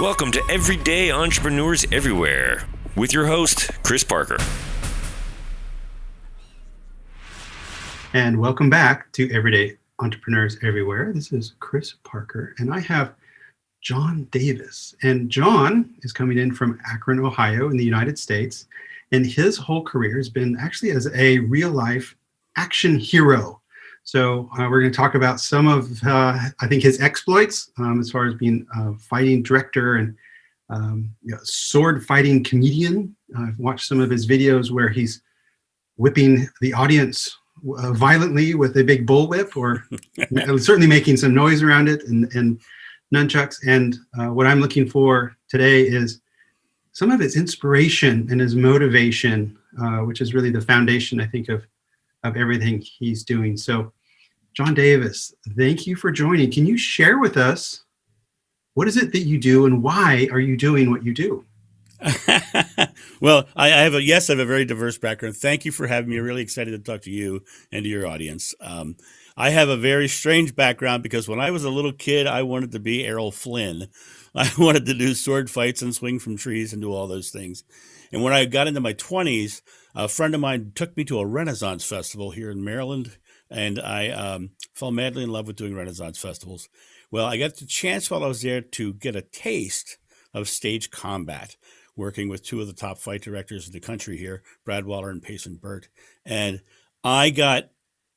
Welcome to Everyday Entrepreneurs Everywhere with your host, Chris Parker. And welcome back to Everyday Entrepreneurs Everywhere. This is Chris Parker, and I have John Davis. And John is coming in from Akron, Ohio in the United States. And his whole career has been actually as a real-life action hero. So we're going to talk about some of, I think, his exploits as far as being a fighting director and sword fighting comedian. I've watched some of his videos where he's whipping the audience violently with a big bullwhip, or certainly making some noise around it, and nunchucks. And what I'm looking for today is some of his inspiration and his motivation, which is really the foundation, I think, of everything he's doing. So, John Davis, thank you for joining. Can you share with us, what is it that you do and why are you doing what you do? Well, I have a very diverse background. Thank you for having me. I'm really excited to talk to you and to your audience. I have a very strange background because when I was a little kid, I wanted to be Errol Flynn. I wanted to do sword fights and swing from trees and do all those things. And when I got into my 20s, a friend of mine took me to a Renaissance festival here in Maryland, and I fell madly in love with doing Renaissance festivals. Well, I got the chance while I was there to get a taste of stage combat, working with two of the top fight directors in the country here, Brad Waller and Payson Burt. And I got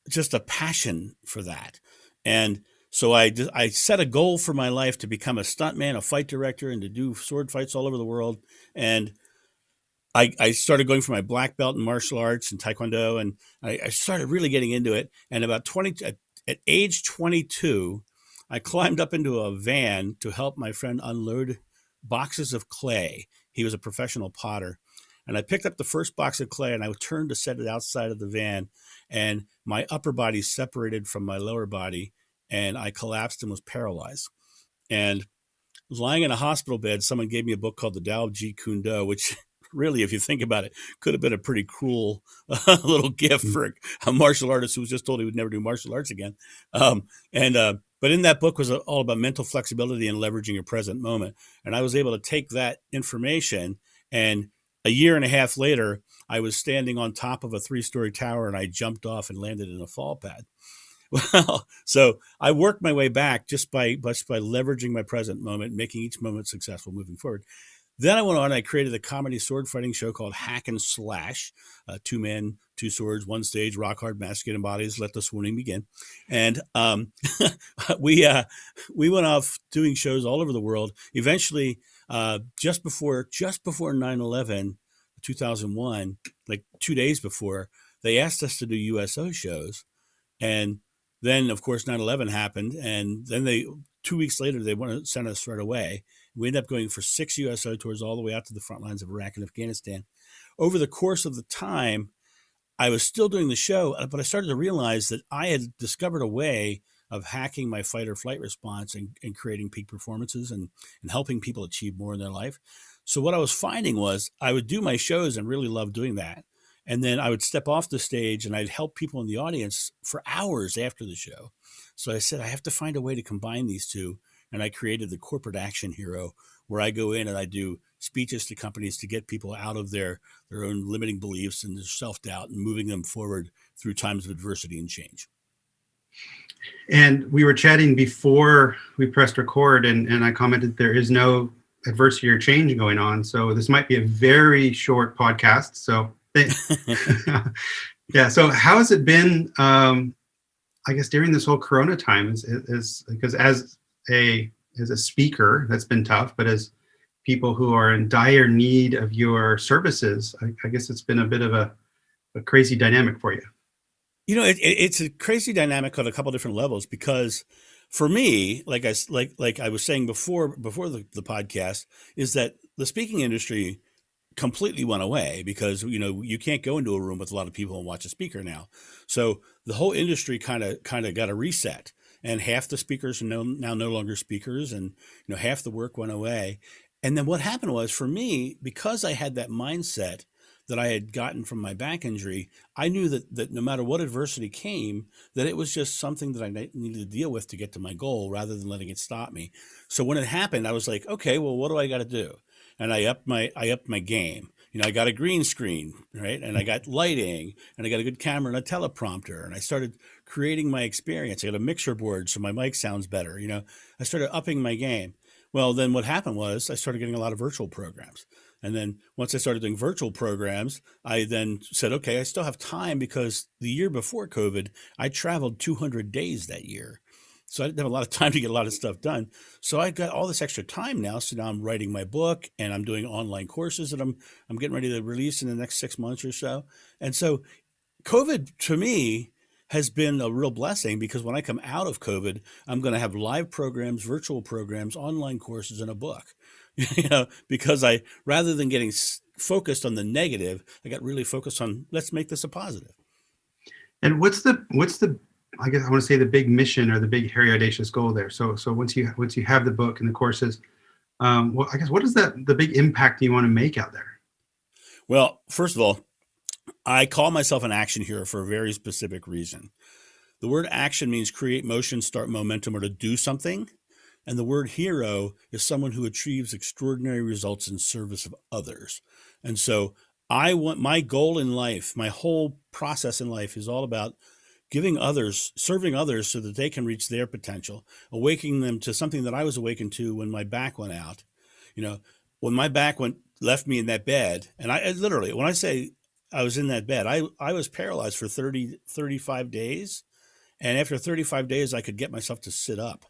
just a passion for that. And so I set a goal for my life to become a stuntman, a fight director, and to do sword fights all over the world. And I started going for my black belt in martial arts and Taekwondo, and I started really getting into it. And at age 22, I climbed up into a van to help my friend unload boxes of clay. He was a professional potter. And I picked up the first box of clay and I turned to set it outside of the van. And my upper body separated from my lower body and I collapsed and was paralyzed. And I was lying in a hospital bed. Someone gave me a book called The Tao of Jeet Kune Do, which really, if you think about it, could have been a pretty cruel little gift for a martial artist who was just told he would never do martial arts again. But in that book was all about mental flexibility and leveraging your present moment. And I was able to take that information, and a year and a half later, I was standing on top of a 3-story tower and I jumped off and landed in a fall pad. Well, so I worked my way back just by leveraging my present moment, making each moment successful moving forward. Then I went on, I created a comedy sword fighting show called Hack and Slash, 2 men, 2 swords, 1 stage, rock hard masculine bodies, let the swooning begin. And we went off doing shows all over the world. Eventually, just before 9/11, 2001, like 2 days before, they asked us to do USO shows. And then, of course, 9/11 happened. And then 2 weeks later, they wanted to send us right away. We ended up going for 6 USO tours all the way out to the front lines of Iraq and Afghanistan. Over the course of the time, I was still doing the show, but I started to realize that I had discovered a way of hacking my fight or flight response and creating peak performances and helping people achieve more in their life. So what I was finding was I would do my shows and really love doing that. And then I would step off the stage and I'd help people in the audience for hours after the show. So I said, I have to find a way to combine these two. And I created the corporate action hero, where I go in and I do speeches to companies to get people out of their own limiting beliefs and their self-doubt and moving them forward through times of adversity and change. And we were chatting before we pressed record, and I commented there is no adversity or change going on. So this might be a very short podcast. So yeah. So how has it been, I guess, during this whole Corona time? Is because as a speaker, that's been tough, but as people who are in dire need of your services, I guess it's been a bit of a crazy dynamic for you. You know, it's a crazy dynamic on a couple of different levels, because for me, like I was saying before the podcast, is that the speaking industry completely went away because, you know, you can't go into a room with a lot of people and watch a speaker now. So the whole industry kind of got a reset, and half the speakers are now no longer speakers, and, you know, half the work went away. And then what happened was, for me, because I had that mindset that I had gotten from my back injury, I knew that no matter what adversity came, that it was just something that I needed to deal with to get to my goal rather than letting it stop me. So when it happened, I was like, okay, well, what do I got to do? And I upped my game. I got a green screen, right? And I got lighting, and I got a good camera and a teleprompter, and I started creating my experience. I got a mixer board so my mic sounds better. I started upping my game. Well, then what happened was I started getting a lot of virtual programs. And then once I started doing virtual programs, I then said, okay, I still have time, because the year before COVID, I traveled 200 days that year. So I didn't have a lot of time to get a lot of stuff done. So I got all this extra time now. So now I'm writing my book, and I'm doing online courses that I'm getting ready to release in the next 6 months or so. And so COVID to me has been a real blessing, because when I come out of COVID, I'm going to have live programs, virtual programs, online courses, and a book. Because rather than getting focused on the negative, I got really focused on, let's make this a positive. And what's the I guess I want to say the big mission or the big hairy audacious goal there. So once you have the book and the courses, well, I guess what is the big impact you want to make out there? Well, first of all, I call myself an action hero for a very specific reason. The word action means create motion, start momentum, or to do something. And the word hero is someone who achieves extraordinary results in service of others. And so my goal in life, my whole process in life is all about serving others so that they can reach their potential, awakening them to something that I was awakened to when my back went out. When my back left me in that bed, and I literally, when I say I was in that bed, I was paralyzed for 35 days. And after 35 days, I could get myself to sit up.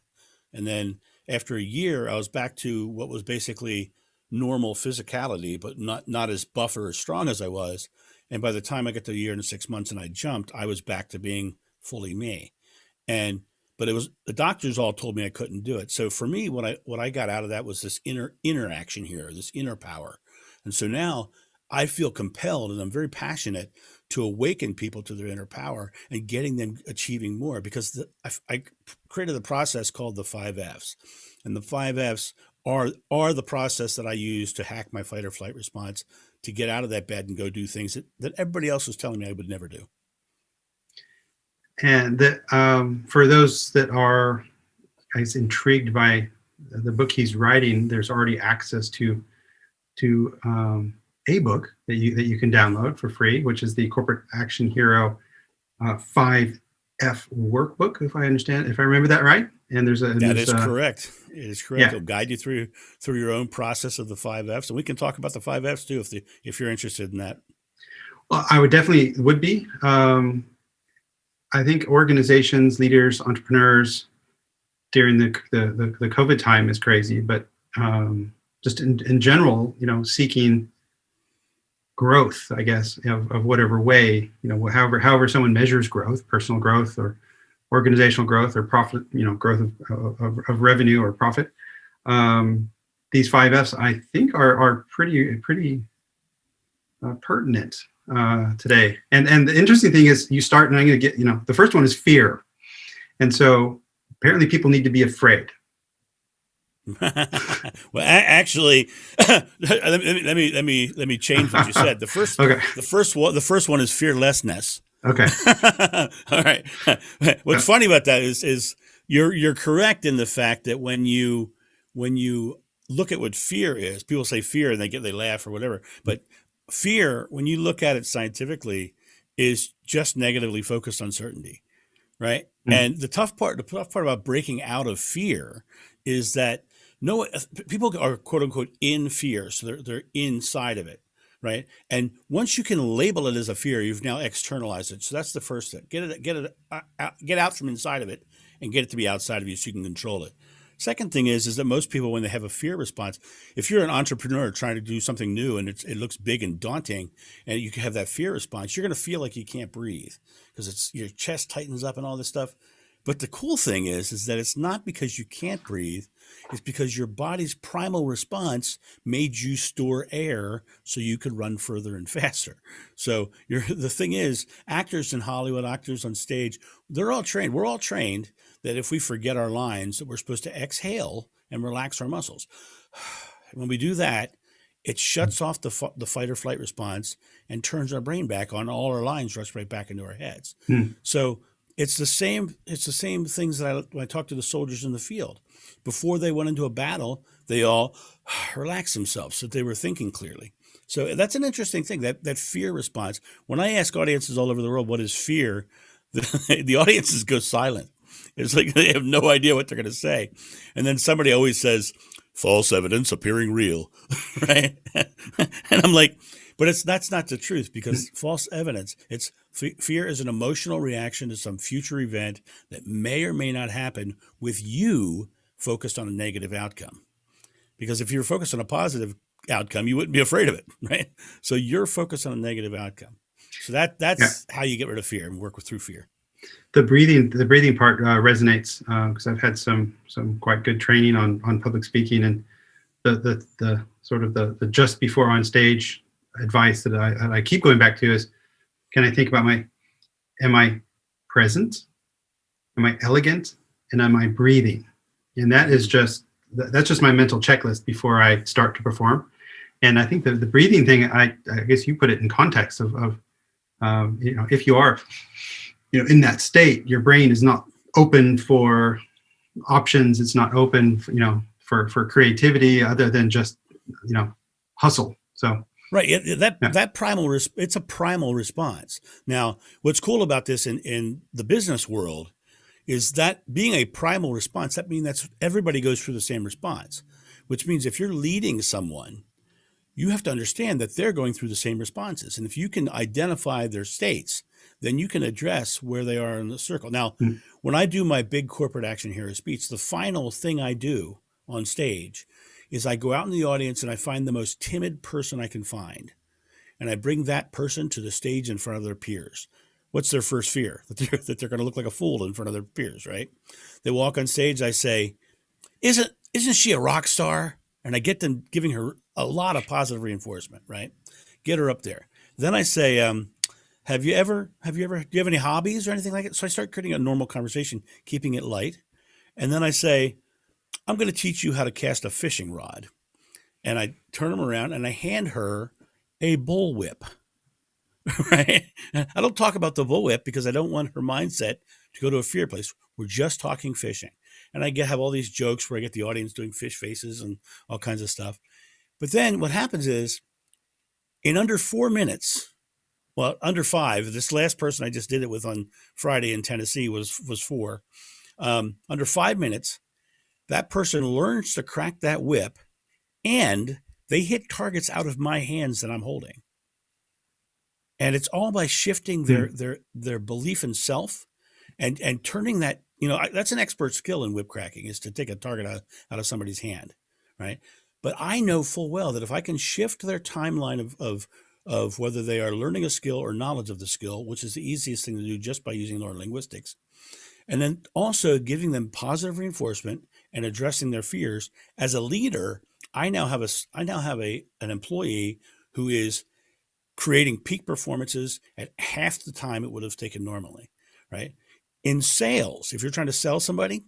And then after a year, I was back to what was basically normal physicality, but not as buff or as strong as I was. And by the time I got to a year and 6 months and I jumped, I was back to being fully me. But it was, the doctors all told me I couldn't do it. So for me, what I got out of that was this inner action here, this inner power. And so now I feel compelled, and I'm very passionate to awaken people to their inner power and getting them achieving more, because I created a process called the 5 Fs. And the 5 Fs are the process that I use to hack my fight or flight response, to get out of that bed and go do things that everybody else was telling me I would never do. And for those that are, I guess, intrigued by the book he's writing, there's already access to a book that you can download for free, which is the Corporate Action Hero 5F workbook, if I remember that right. And that is correct. It is correct. Yeah. It'll guide you through your own process of the 5 Fs, and we can talk about the 5 Fs too if you're interested in that. Well, I would be. I think organizations, leaders, entrepreneurs during the COVID time is crazy, but just in general, seeking growth, I guess, of whatever way, however someone measures growth, personal growth or organizational growth or profit, growth of revenue or profit. These 5 Fs, I think, are pretty pertinent today. And the interesting thing is, you start, and I'm going to get, the first one is fear. And so apparently people need to be afraid. Well, actually, let me change what you said. The first one is fearlessness. Okay. All right. What's funny about that is you're correct in the fact that when you look at what fear is, people say fear and they laugh or whatever, but fear, when you look at it scientifically, is just negatively focused uncertainty, right? Mm-hmm. And the tough part about breaking out of fear is that people are quote unquote in fear, so they're inside of it, right? And once you can label it as a fear, you've now externalized it. So that's the first step. Get out from inside of it and get it to be outside of you, so you can control it. Second thing is that most people, when they have a fear response, if you're an entrepreneur trying to do something new and it looks big and daunting, and you can have that fear response, you're going to feel like you can't breathe because your chest tightens up and all this stuff. But the cool thing is that it's not because you can't breathe. It's because your body's primal response made you store air so you could run further and faster. So the thing is, actors in Hollywood, actors on stage, they're all trained. We're all trained that if we forget our lines, that we're supposed to exhale and relax our muscles. When we do that, it shuts off the fight or flight response and turns our brain back on. All our lines rush right back into our heads. So it's the same things that when I talk to the soldiers in the field. Before they went into a battle, they all relaxed themselves so that they were thinking clearly. So that's an interesting thing, that fear response. When I ask audiences all over the world, what is fear? The audiences go silent. It's like they have no idea what they're going to say. And then somebody always says, false evidence appearing real, right? And I'm like, but that's not the truth, because false evidence, fear is an emotional reaction to some future event that may or may not happen with you focused on a negative outcome. Because if you're focused on a positive outcome, you wouldn't be afraid of it, right? So you're focused on a negative outcome. So that's how you get rid of fear and work through fear. The breathing part resonates because I've had some quite good training on public speaking, and the sort of the just before on stage advice that I keep going back to is, can I think about am I present, am I elegant, and am I breathing? And that's just my mental checklist before I start to perform. And I think the breathing thing, I guess you put it in context of if you are in that state, your brain is not open for options. It's not open, for creativity other than just, hustle. So right, that primal it's a primal response. Now, what's cool about this in the business world is that being a primal response, that means that's everybody goes through the same response, which means if you're leading someone, you have to understand that they're going through the same responses. And if you can identify their states, then you can address where they are in the circle. Now, when I do my big corporate action hero speech, the final thing I do on stage is I go out in the audience and I find the most timid person I can find. And I bring that person to the stage in front of their peers. What's their first fear? That they're going to look like a fool in front of their peers, right? They walk on stage, I say, isn't she a rock star? And I get them giving her a lot of positive reinforcement, right? Get her up there. Then I say, do you have any hobbies or anything like it? So I start creating a normal conversation, keeping it light. And then I say, I'm going to teach you how to cast a fishing rod. And I turn them around and I hand her a bullwhip, right? I don't talk about the bullwhip because I don't want her mindset to go to a fear place. We're just talking fishing. And I have all these jokes where I get the audience doing fish faces and all kinds of stuff. But then what happens is, in under 4 minutes, well, under 5, this last person I just did it with on Friday in Tennessee was 4. Under 5 minutes, that person learns to crack that whip, and they hit targets out of my hands that I'm holding. And it's all by shifting their belief in self and turning that, that's an expert skill in whip cracking, is to take a target out of somebody's hand, right? But I know full well that if I can shift their timeline of whether they are learning a skill or knowledge of the skill, which is the easiest thing to do just by using neurolinguistics, and then also giving them positive reinforcement and addressing their fears. As a leader, I now have an employee who is creating peak performances at half the time it would have taken normally, right? In sales, if you're trying to sell somebody,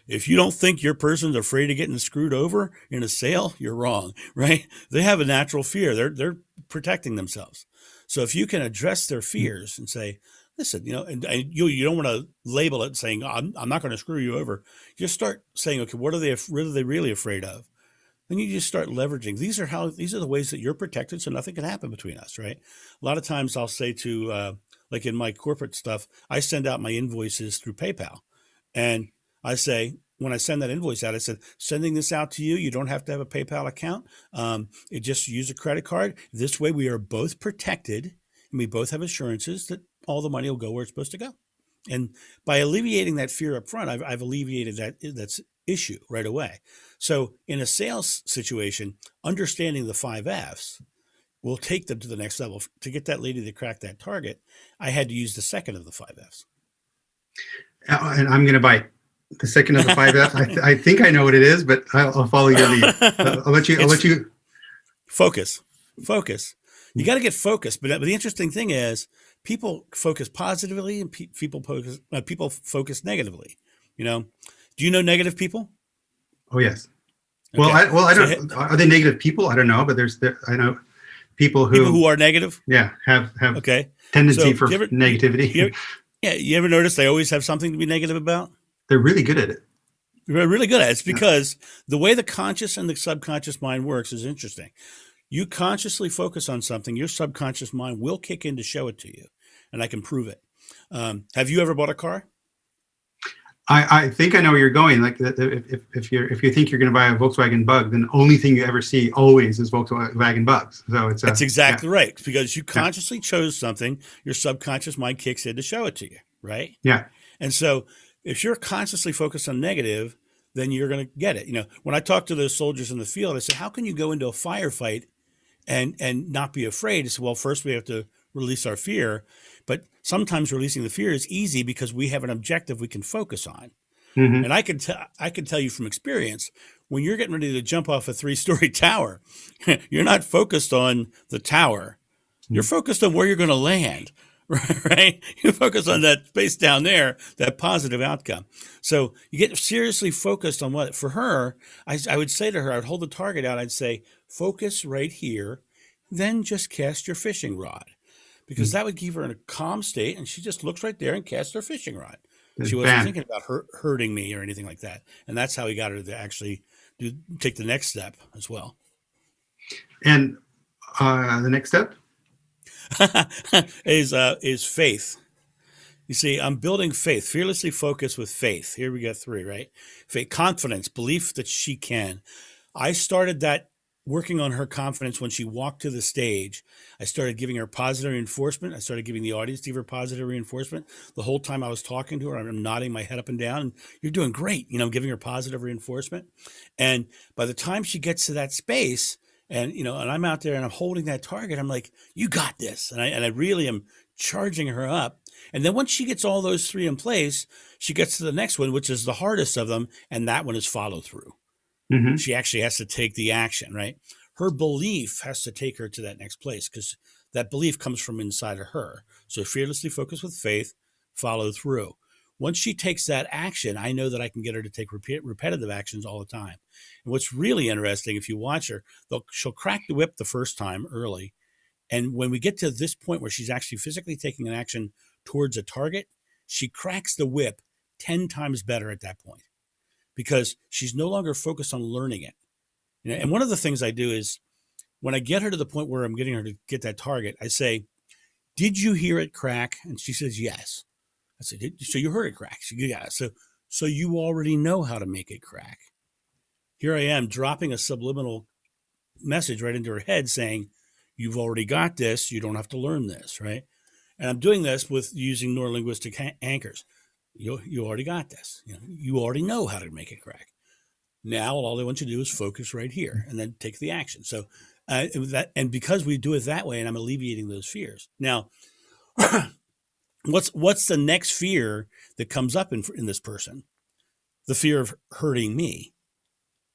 if you don't think your person's afraid of getting screwed over in a sale, you're wrong, right? They have a natural fear. They're protecting themselves. So if you can address their fears and say, listen, and you don't want to label it saying, I'm not going to screw you over. Just start saying, okay, what are they really afraid of? Then you just start leveraging. These are the ways that you're protected, so nothing can happen between us, right? A lot of times I'll say to, like in my corporate stuff, I send out my invoices through PayPal. And I say, when I send that invoice out, I said, sending this out to you, you don't have to have a PayPal account. It just use a credit card. This way we are both protected and we both have assurances that all the money will go where it's supposed to go. And by alleviating that fear up front, I've alleviated that's issue right away. So in a sales situation, understanding the 5 F's will take them to the next level. To get that lady to crack that target, I had to use the second of the 5 F's. And I'm going to bite the second of the 5 F's. I think I know what it is, but I'll follow your lead. I'll let you. Focus. You got to get focused. But the interesting thing is, people focus positively and people focus negatively. Do you know negative people? Oh, yes. Well, Okay. I don't. Are they negative people? I don't know, but I know people Who are negative. have Okay. tendency So for negativity. you ever notice they always have something to be negative about? They're really good at it. They're really good at it. It's Yeah. because the way the conscious and the subconscious mind works is interesting. You consciously focus on something, your subconscious mind will kick in to show it to you, and I can prove it. Have you ever bought a car? I think I know where you're going. Like if you think you're going to buy a Volkswagen Bug, then the only thing you ever see always is Volkswagen Bugs. So That's exactly right, because you consciously chose something, your subconscious mind kicks in to show it to you, right? Yeah. And so if you're consciously focused on negative, then you're going to get it. When I talk to those soldiers in the field, I say, how can you go into a firefight and not be afraid? I said, well, first we have to release our fear, but sometimes releasing the fear is easy because we have an objective we can focus on. Mm-hmm. And I can tell you from experience, when you're getting ready to jump off a 3-story tower, you're not focused on the tower. You're focused on where you're going to land, right? You focus on that space down there, that positive outcome. So you get seriously focused on what, for her, I would say to her, I would hold the target out. I'd say, focus right here, then just cast your fishing rod, because that would keep her in a calm state. And she just looks right there and casts her fishing rod. She wasn't thinking about hurting me or anything like that. And that's how we got her to actually take the next step as well. And the next step is faith. You see, I'm building faith, fearlessly focused with faith. Here we got 3, right? Faith, confidence, belief that she can. I started that working on her confidence when she walked to the stage. I started giving her positive reinforcement. I started giving the audience to give her positive reinforcement. The whole time I was talking to her, I'm nodding my head up and down. And you're doing great, giving her positive reinforcement. And by the time she gets to that space, and I'm out there and I'm holding that target, I'm like, you got this. And I really am charging her up. And then once she gets all those 3 in place, she gets to the next one, which is the hardest of them. And that one is follow through. Mm-hmm. She actually has to take the action, right? Her belief has to take her to that next place, because that belief comes from inside of her. So fearlessly focus with faith, follow through. Once she takes that action, I know that I can get her to take repetitive actions all the time. And what's really interesting, if you watch her, she'll crack the whip the first time early. And when we get to this point where she's actually physically taking an action towards a target, she cracks the whip 10 times better at that point, because she's no longer focused on learning it. And one of the things I do is, when I get her to the point where I'm getting her to get that target, I say, did you hear it crack? And she says, yes. I said, so you heard it crack? She goes, yeah. So you already know how to make it crack. Here I am dropping a subliminal message right into her head saying, you've already got this. You don't have to learn this, right? And I'm doing this with using neurolinguistic anchors. You already got this. You already know how to make it crack. Now all I want you to do is focus right here and then take the action. So and because we do it that way, and I'm alleviating those fears. Now, what's the next fear that comes up in this person? The fear of hurting me.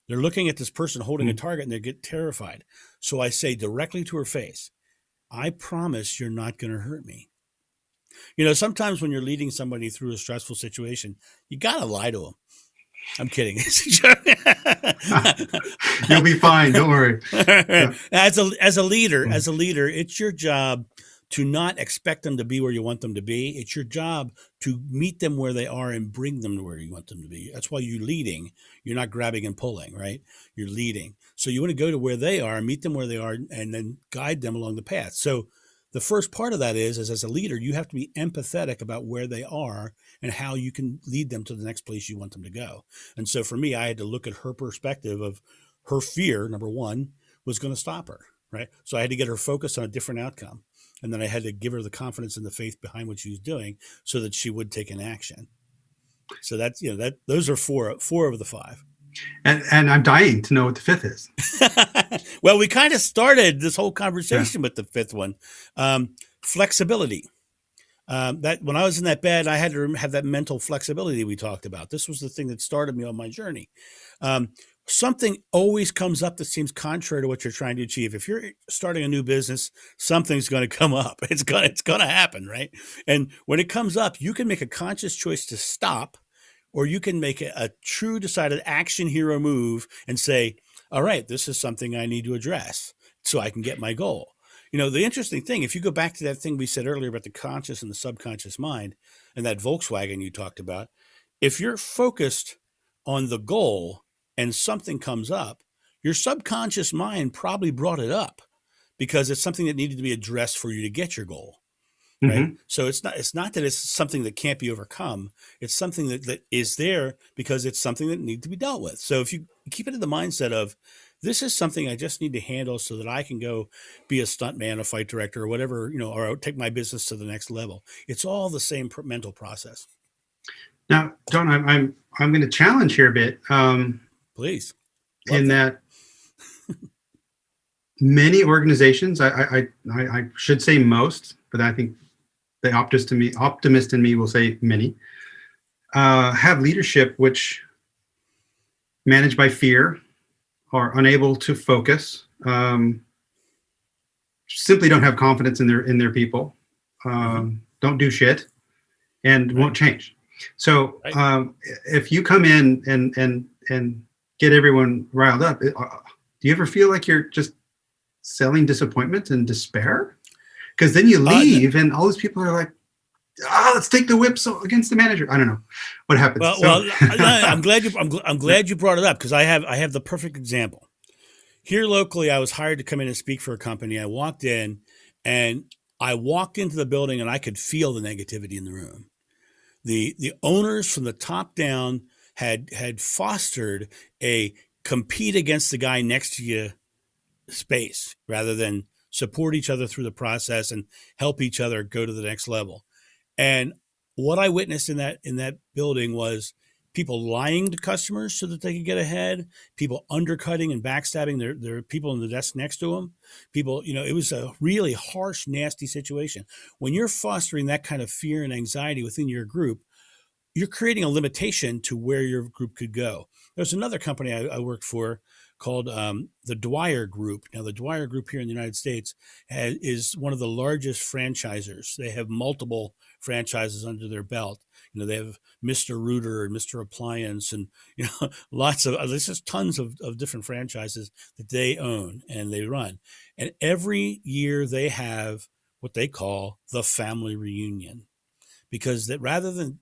They're looking at this person holding a target and they get terrified. So I say directly to her face, I promise you're not going to hurt me. Sometimes when you're leading somebody through a stressful situation, you got to lie to them. I'm kidding. You'll be fine. Don't worry. Yeah. As a leader, it's your job to not expect them to be where you want them to be. It's your job to meet them where they are and bring them to where you want them to be. That's why you're leading. You're not grabbing and pulling, right? You're leading. So you want to go to where they are, meet them where they are, and then guide them along the path. So the first part of that is as a leader, you have to be empathetic about where they are and how you can lead them to the next place you want them to go. And so for me, I had to look at her perspective of her fear, number one, was going to stop her, right? So I had to get her focused on a different outcome. And then I had to give her the confidence and the faith behind what she was doing so that she would take an action. So that's, those are four of the 5. And I'm dying to know what the 5th is. Well, we kind of started this whole conversation with the 5th one. Flexibility. That when I was in that bed, I had to have that mental flexibility we talked about. This was the thing that started me on my journey. Something always comes up that seems contrary to what you're trying to achieve. If you're starting a new business, something's going to come up. It's going to happen, right? And when it comes up, you can make a conscious choice to stop, or you can make a true decided action hero move and say, all right, this is something I need to address so I can get my goal. The interesting thing, if you go back to that thing we said earlier about the conscious and the subconscious mind and that Volkswagen you talked about, if you're focused on the goal and something comes up, your subconscious mind probably brought it up because it's something that needed to be addressed for you to get your goal. Right. Mm-hmm. So it's not that it's something that can't be overcome. It's something that is there because it's something that needs to be dealt with. So if you keep it in the mindset of this is something I just need to handle so that I can go be a stuntman, a fight director, or whatever, or take my business to the next level. It's all the same mental process. Now, John, I'm going to challenge here a bit. Please. In that many organizations, I should say most, but I think the optimist in me will say many, have leadership which managed by fear, are unable to focus, simply don't have confidence in their people, don't do shit, and won't change. So if you come in and get everyone riled up, do you ever feel like you're just selling disappointment and despair? Because then you leave and all these people are like, let's take the whip against the manager. I don't know what happens. I'm glad you brought it up because I have the perfect example. Here locally, I was hired to come in and speak for a company. I walked in and I walked into the building and I could feel the negativity in the room. The owners from the top down had fostered a compete against the guy next to you space rather than support each other through the process and help each other go to the next level. And what I witnessed in that building was people lying to customers so that they could get ahead, people undercutting and backstabbing their people in the desk next to them. People, it was a really harsh, nasty situation. When you're fostering that kind of fear and anxiety within your group, you're creating a limitation to where your group could go. There's another company I worked for called the Dwyer Group. Now, the Dwyer Group here in the United States is one of the largest franchisers. They have multiple franchises under their belt. They have Mr. Rooter and Mr. Appliance and, lots of, there's just tons of different franchises that they own and they run. And every year they have what they call the family reunion, because that rather than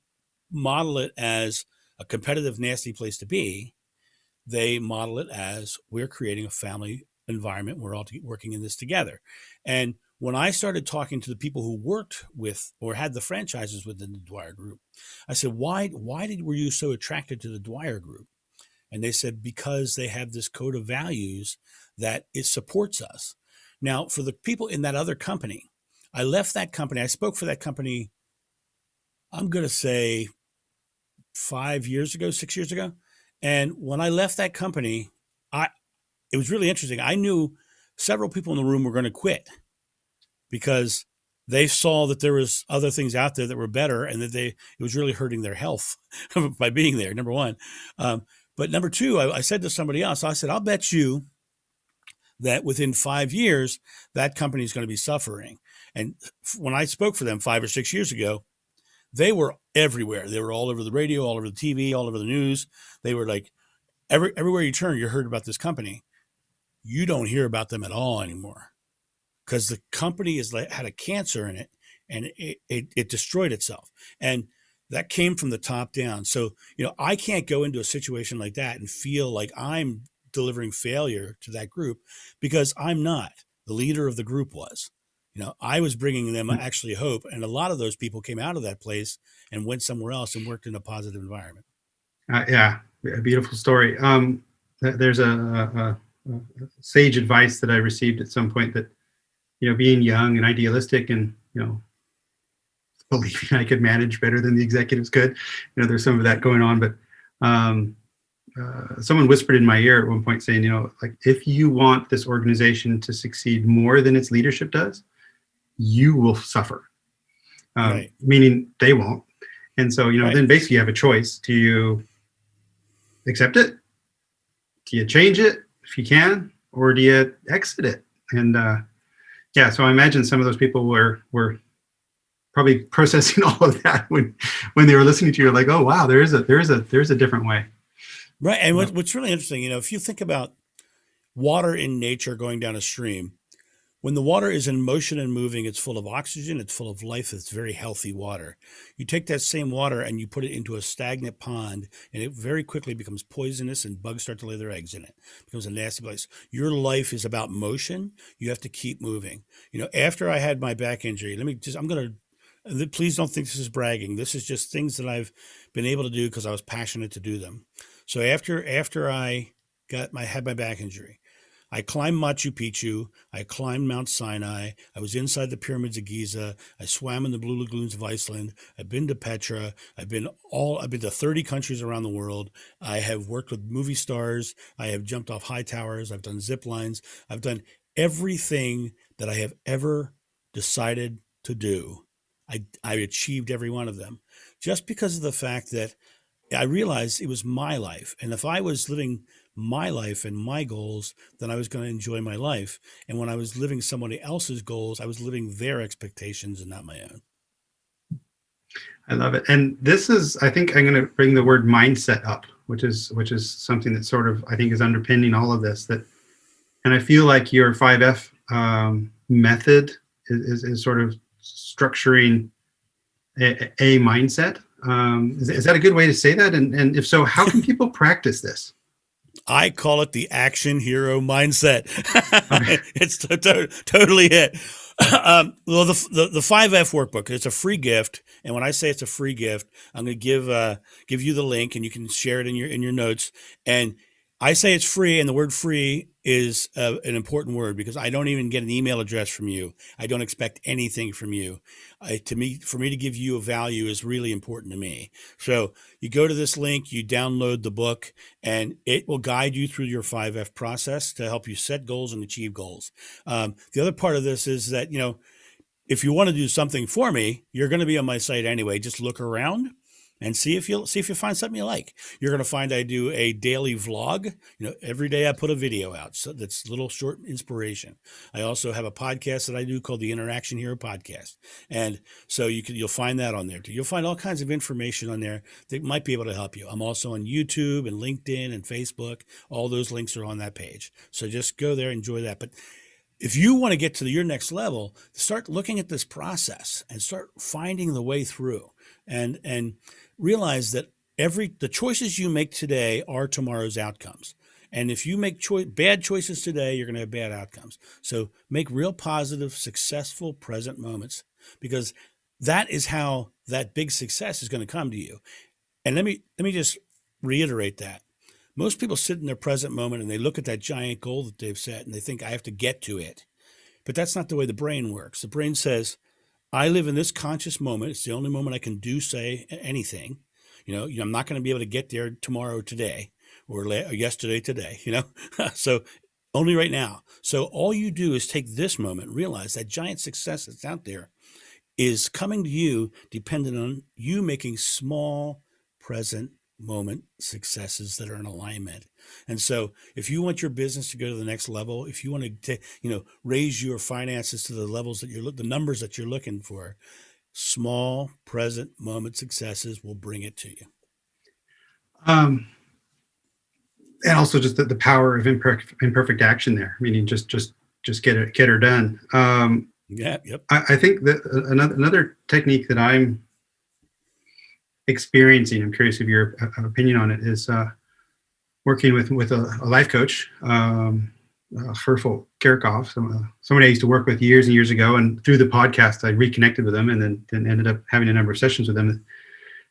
model it as a competitive, nasty place to be, they model it as we're creating a family environment. We're all working in this together. And when I started talking to the people who worked with or had the franchises within the Dwyer Group, I said, why were you so attracted to the Dwyer Group? And they said, because they have this code of values that it supports us. Now, for the people in that other company, I left that company. I spoke for that company, I'm going to say 6 years ago. And when I left that company, it was really interesting. I knew several people in the room were going to quit because they saw that there was other things out there that were better and that it was really hurting their health by being there, number one. But number two, I said to somebody else, I said, I'll bet you that within 5 years, that company is going to be suffering. And when I spoke for them 5 or 6 years ago, they were everywhere. They were all over the radio, all over the TV, all over the news. They were like, everywhere you turn, you heard about this company. You don't hear about them at all anymore because the company had a cancer in it and it destroyed itself. And that came from the top down. So, I can't go into a situation like that and feel like I'm delivering failure to that group because I'm not. The leader of the group was. I was bringing them actually hope. And a lot of those people came out of that place and went somewhere else and worked in a positive environment. Yeah, a beautiful story. There's a sage advice that I received at some point that, being young and idealistic and, believing I could manage better than the executives could, there's some of that going on. But someone whispered in my ear at one point saying, like, if you want this organization to succeed more than its leadership does, you will suffer, right. Meaning they won't. And so, right. Then basically you have a choice. Do you accept it? Do you change it if you can? Or do you exit it? And so I imagine some of those people were probably processing all of that when they were listening to you, like, oh, wow, there's a different way. Right. And what's really interesting, if you think about water in nature going down a stream. When the water is in motion and moving, it's full of oxygen, it's full of life, it's very healthy water. You take that same water and you put it into a stagnant pond, and it very quickly becomes poisonous and bugs start to lay their eggs in it. It becomes a nasty place. Your life is about motion. You have to keep moving. After I had my back injury, please don't think this is bragging. This is just things that I've been able to do because I was passionate to do them. So after I had my back injury, I climbed Machu Picchu. I climbed Mount Sinai. I was inside the pyramids of Giza. I swam in the blue lagoons of Iceland. I've been to Petra. I've been to 30 countries around the world. I have worked with movie stars. I have jumped off high towers. I've done zip lines. I've done everything that I have ever decided to do. I achieved every one of them just because of the fact that I realized it was my life. And if I was living my life and my goals, then I was going to enjoy my life. And when I was living somebody else's goals, I was living their expectations and not my own. I love it. And this is, I think I'm going to bring the word mindset up, which is something that sort of, I think, is underpinning all of this. And I feel like your 5F method is sort of structuring a mindset. Is that a good way to say that? And if so, how can people practice this? I call it the action hero mindset. Okay. It's totally it. Well, the 5F workbook, it's a free gift. And when I say it's a free gift, I'm going to give you the link and you can share it in your notes. And I say it's free, and the word free is an important word because I don't even get an email address from you. I don't expect anything from you. For me to give you a value is really important to me. So you go to this link, you download the book, and it will guide you through your 5F process to help you set goals and achieve goals. The other part of this is that, if you want to do something for me, you're going to be on my site anyway. Just look around and see if you find something you like. You're going to find I do a daily vlog. Every day I put a video out. So that's a little short inspiration. I also have a podcast that I do called the Interaction Hero Podcast. And so you'll find that on there too. You'll find all kinds of information on there that might be able to help you. I'm also on YouTube and LinkedIn and Facebook. All those links are on that page. So just go there, enjoy that. But if you want to get to your next level, start looking at this process and start finding the way through and realize that the choices you make today are tomorrow's outcomes. And if you make bad choices today, you're going to have bad outcomes. So make real positive, successful present moments, because that is how that big success is going to come to you. And let me just reiterate that. Most people sit in their present moment and they look at that giant goal that they've set and they think, I have to get to it. But that's not the way the brain works. The brain says, I live in this conscious moment. It's the only moment I can say anything. I'm not going to be able to get there tomorrow, today, or yesterday, today, so only right now. So all you do is take this moment, realize that giant success that's out there is coming to you dependent on you making small present moment successes that are in alignment. And so if you want your business to go to the next level, if you want to raise your finances to the levels that the numbers that you're looking for, small present moment successes will bring it to you. And also just the power of imperfect action there, meaning just get her done. Yep. I think that another technique that I'm experiencing, I'm curious of your opinion on it, is working with a life coach, Herfel Kirchhoff, somebody I used to work with years and years ago, and through the podcast I reconnected with them and then ended up having a number of sessions with them.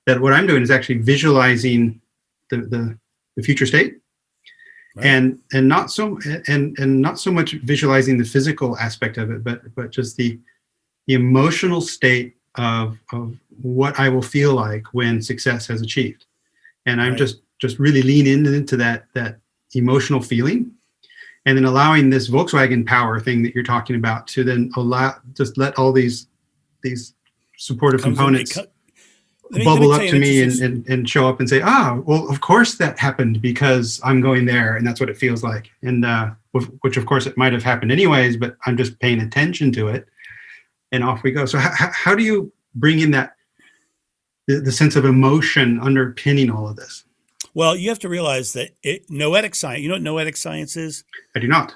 That what I'm doing is actually visualizing the future state, right. and not so much visualizing the physical aspect of it, but just the emotional state of what I will feel like when success has achieved. And I'm right. just really leaning into that emotional feeling, and then allowing this Volkswagen power thing that you're talking about to then let all these supportive components bubble up to me and show up and say, well, of course that happened because I'm going there and that's what it feels like. And which of course it might have happened anyways, but I'm just paying attention to it, and off we go. So how do you bring in that the sense of emotion underpinning all of this? Well, you have to realize that noetic science, you know what noetic science is? I do not.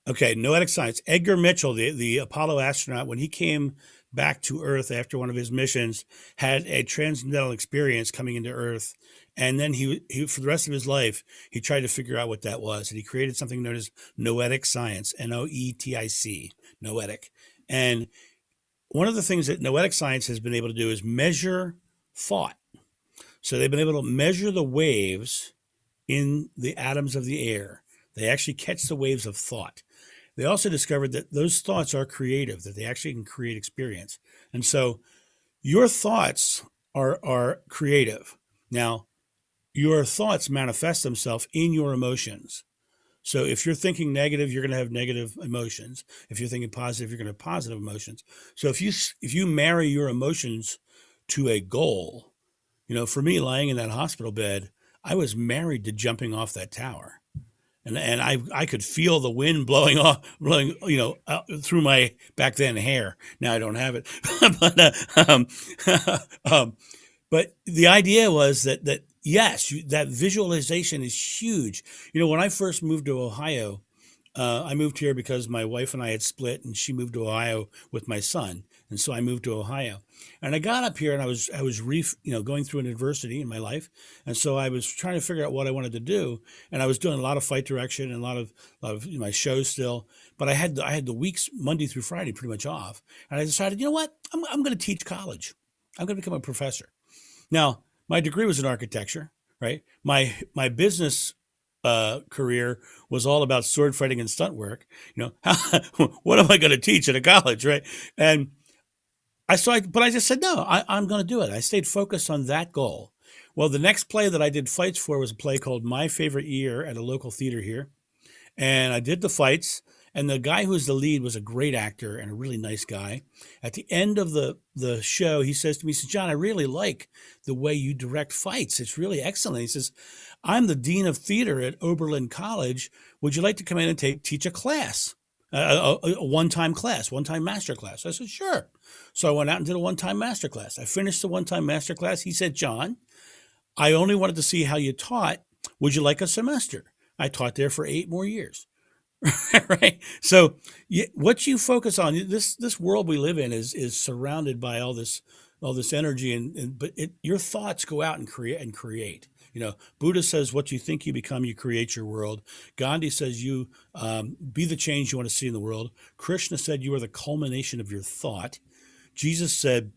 Okay, noetic science. Edgar Mitchell, the Apollo astronaut, when he came back to Earth after one of his missions, had a transcendental experience coming into Earth. And then he for the rest of his life, he tried to figure out what that was. And he created something known as noetic science, Noetic, noetic. And one of the things that noetic science has been able to do is measure thought. So they've been able to measure the waves in the atoms of the air. They actually catch the waves of thought. They also discovered that those thoughts are creative, that they actually can create experience. And so your thoughts are creative. Now, your thoughts manifest themselves in your emotions. So if you're thinking negative, you're going to have negative emotions. If you're thinking positive, you're going to have positive emotions. So if you marry your emotions to a goal, for me, lying in that hospital bed, I was married to jumping off that tower. And I could feel the wind blowing through my back then hair. Now I don't have it, but the idea was that yes, that visualization is huge. When I first moved to Ohio, I moved here because my wife and I had split, and she moved to Ohio with my son, and so I moved to Ohio. And I got up here, and I was going through an adversity in my life, and so I was trying to figure out what I wanted to do, and I was doing a lot of fight direction and a lot of my shows still, but I had the weeks Monday through Friday pretty much off, and I decided, you know what, I'm going to teach college. I'm going to become a professor. Now, my degree was in architecture, right? My business career was all about sword fighting and stunt work. What am I going to teach at a college, right? And but I just said, no, I'm going to do it. I stayed focused on that goal. Well, the next play that I did fights for was a play called My Favorite Year at a local theater here. And I did the fights, and the guy who was the lead was a great actor and a really nice guy. At the end of the show, he says to me, he says, John, I really like the way you direct fights. It's really excellent. He says, I'm the dean of theater at Oberlin College. Would you like to come in and teach a class, a one-time class, one-time master class? I said, sure. So I went out and did a one-time master class. I finished the one-time master class. He said, John, I only wanted to see how you taught. Would you like a semester? I taught there for 8 more years. Right. So what you focus on, this world we live in is surrounded by all this energy, but your thoughts go out and create. Buddha says, what you think you become, you create your world. Gandhi says you be the change you want to see in the world. Krishna said you are the culmination of your thought. Jesus said,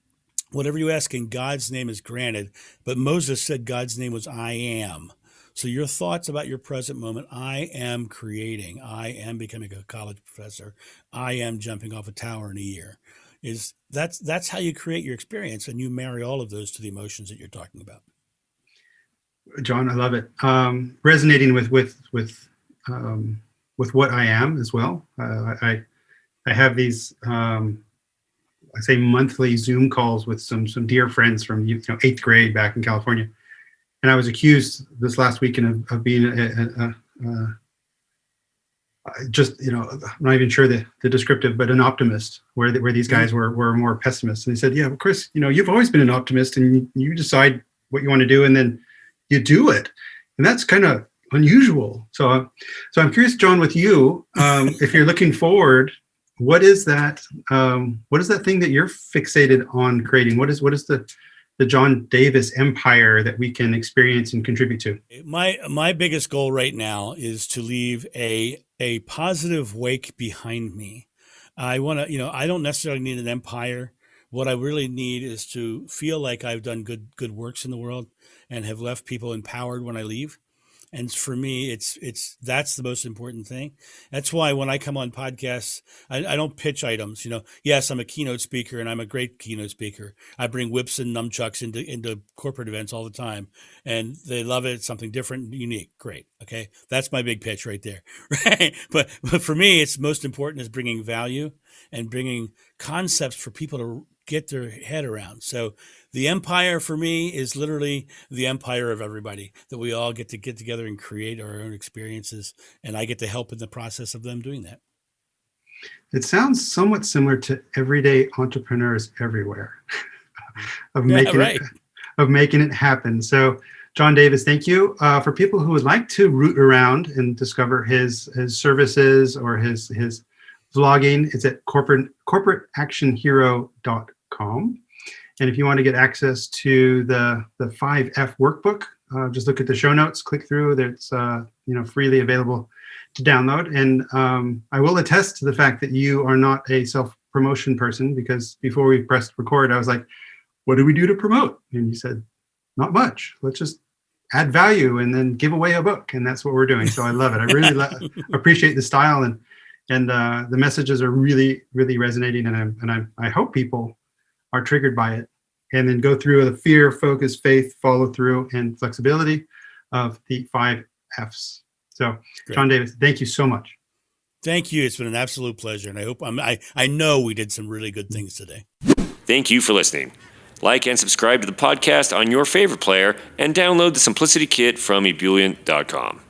whatever you ask in God's name is granted. But Moses said God's name was I am. So your thoughts about your present moment, I am creating, I am becoming a college professor, I am jumping off a tower in a year. That's how you create your experience, and you marry all of those to the emotions that you're talking about. John, I love it. Resonating with what I am as well. I have these I say monthly Zoom calls with some dear friends from 8th grade back in California. And I was accused this last weekend of being just, I'm not even sure the descriptive, but an optimist, where these guys were more pessimists. And they said, yeah, well, Chris, you've always been an optimist, and you decide what you want to do, and then you do it. And that's kind of unusual. So I'm curious, John, with you, if you're looking forward, what is that thing that you're fixated on creating? What is the John Davis empire that we can experience and contribute to? My biggest goal right now is to leave a positive wake behind me. I want to, I don't necessarily need an empire. What I really need is to feel like I've done good works in the world and have left people empowered when I leave. And for me, that's the most important thing. That's why when I come on podcasts, I don't pitch items. Yes, I'm a keynote speaker, and I'm a great keynote speaker. I bring whips and nunchucks into corporate events all the time, and they love it. It's something different and unique. Great. Okay, that's my big pitch right there. Right. But for me, it's most important is bringing value and bringing concepts for people to get their head around. So the empire for me is literally the empire of everybody, that we all get together and create our own experiences. And I get to help in the process of them doing that. It sounds somewhat similar to everyday entrepreneurs everywhere of making it happen. So John Davis, thank you. For people who would like to root around and discover his services or his vlogging, it's at corporateactionhero.com. And if you want to get access to the 5F workbook, just look at the show notes, click through. It's freely available to download. And I will attest to the fact that you are not a self-promotion person, because before we pressed record, I was like, what do we do to promote? And you said, not much. Let's just add value and then give away a book. And that's what we're doing. So I love it. I really appreciate the style, and the messages are really, really resonating. And I hope people are triggered by it, and then go through the fear, focus, faith, follow through, and flexibility of the 5 Fs. So, great. John Davis, thank you so much. Thank you. It's been an absolute pleasure. And I hope I know we did some really good things today. Thank you for listening. Like and subscribe to the podcast on your favorite player, and download the Simplicity Kit from ebullient.com.